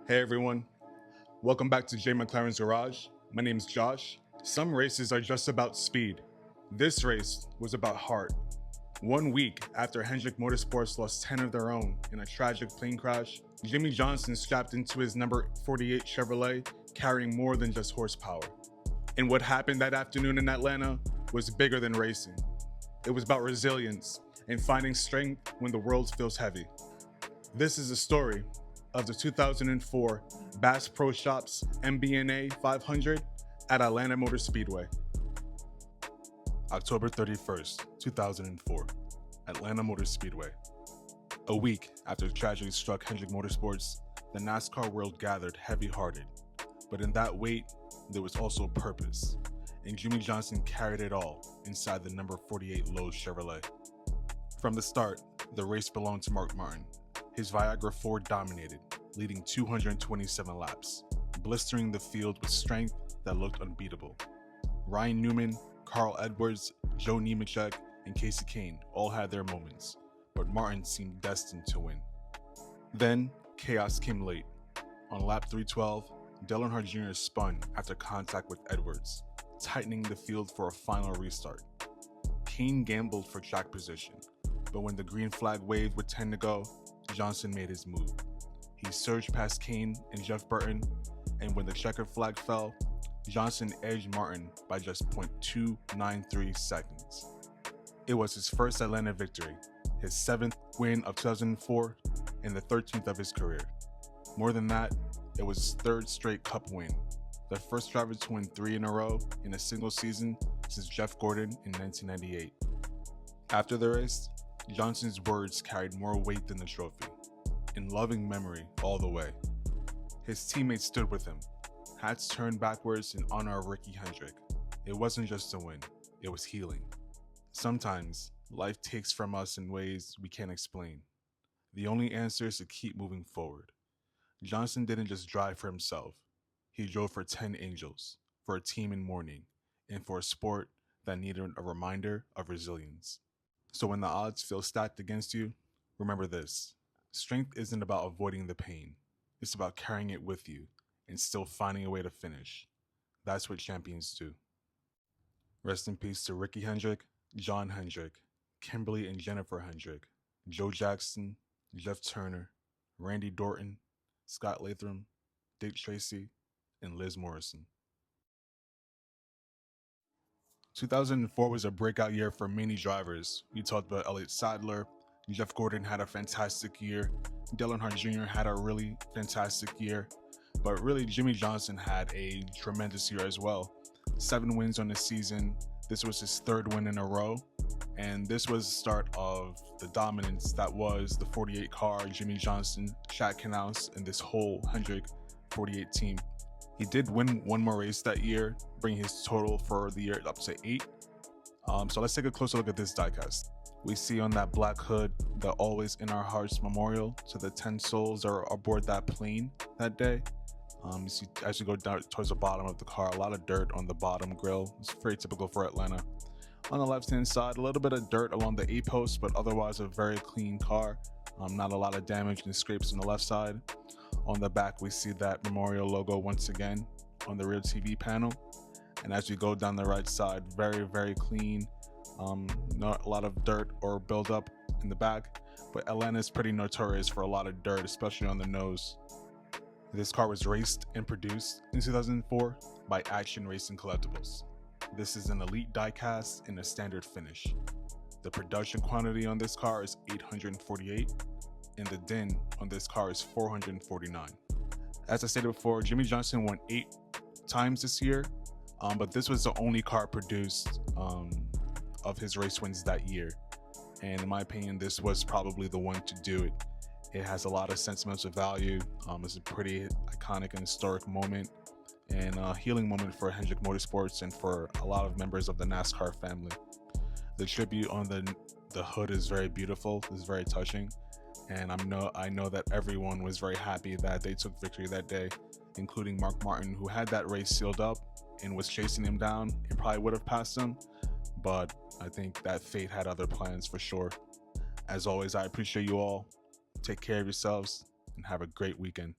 Hey everyone, welcome back to Jay McLaren's Garage. My name's Josh. Some races are just about speed. This race was about heart. 1 week after Hendrick Motorsports lost 10 of their own in a tragic plane crash, Jimmie Johnson strapped into his number 48 Chevrolet, carrying more than just horsepower. And what happened that afternoon in Atlanta was bigger than racing. It was about resilience and finding strength when the world feels heavy. This is a story of the 2004 Bass Pro Shops MBNA 500 at Atlanta Motor Speedway. October 31st, 2004, Atlanta Motor Speedway. A week after tragedy struck Hendrick Motorsports, the NASCAR world gathered heavy-hearted. But in that weight, there was also purpose, and Jimmie Johnson carried it all inside the number 48 Lowe Chevrolet. From the start, the race belonged to Mark Martin. His Viagra 4 dominated, leading 227 laps, blistering the field with strength that looked unbeatable. Ryan Newman, Carl Edwards, Joe Nemechek, and Casey Kane all had their moments, but Martin seemed destined to win. Then, chaos came late. On lap 312, Dale Earnhardt Jr. spun after contact with Edwards, tightening the field for a final restart. Kane gambled for track position, but when the green flag waved with 10 to go, Johnson made his move. He surged past Kane and Jeff Burton, and when the checkered flag fell, Johnson edged Martin by just 0.293 seconds. It was his first Atlanta victory, his 7th win of 2004, and the 13th of his career. More than that, it was his 3rd straight Cup win, the first driver to win 3 in a row in a single season since Jeff Gordon in 1998. After the race, Johnson's words carried more weight than the trophy. In loving memory all the way. His teammates stood with him, hats turned backwards in honor of Ricky Hendrick. It wasn't just a win, it was healing. Sometimes, life takes from us in ways we can't explain. The only answer is to keep moving forward. Johnson didn't just drive for himself. He drove for 10 angels, for a team in mourning, and for a sport that needed a reminder of resilience. So when the odds feel stacked against you, remember this. Strength isn't about avoiding the pain. It's about carrying it with you and still finding a way to finish. That's what champions do. Rest in peace to Ricky Hendrick, John Hendrick, Kimberly and Jennifer Hendrick, Joe Jackson, Jeff Turner, Randy Dorton, Scott Latham, Dick Tracy, and Liz Morrison. 2004 was a breakout year for many drivers. We talked about Elliott Sadler, Jeff Gordon had a fantastic year, Dale Earnhardt Jr. had a really fantastic year, but really Jimmie Johnson had a tremendous year as well. 7 wins on the season. This was his 3rd win in a row, and this was the start of the dominance that was the 48 car, Jimmie Johnson, Chad Knaus, and this whole Hendrick 48 team. He did win 1 more race that year, bringing his total for the year up to 8. So let's take a closer look at this diecast. We see on that black hood the Always in Our Hearts memorial to the 10 souls that are aboard that plane that day. You see, as you go down towards the bottom of the car, a lot of dirt on the bottom grille. It's very typical for Atlanta. On the left-hand side, a little bit of dirt along the A-post, but otherwise a very clean car. Not a lot of damage and scrapes on the left side. On the back, we see that memorial logo once again on the rear TV panel. And as you go down the right side, very, very clean. Not a lot of dirt or buildup in the back, but Atlanta is pretty notorious for a lot of dirt, especially on the nose. This car was raced and produced in 2004 by Action Racing Collectibles. This is an elite diecast in a standard finish. The production quantity on this car is 848, and the DIN on this car is 449. As I stated before, Jimmie Johnson won 8 times this year, but this was the only car produced of his race wins that year. And in my opinion, this was probably the one to do it. It has a lot of sentimental value. It's a pretty iconic and historic moment, and a healing moment for Hendrick Motorsports and for a lot of members of the NASCAR family. The tribute on the hood is very beautiful, it's very touching, and I know that everyone was very happy that they took victory that day, including Mark Martin, who had that race sealed up and was chasing him down and probably would have passed him, but I think that fate had other plans for sure. As always, I appreciate you all. Take care of yourselves and have a great weekend.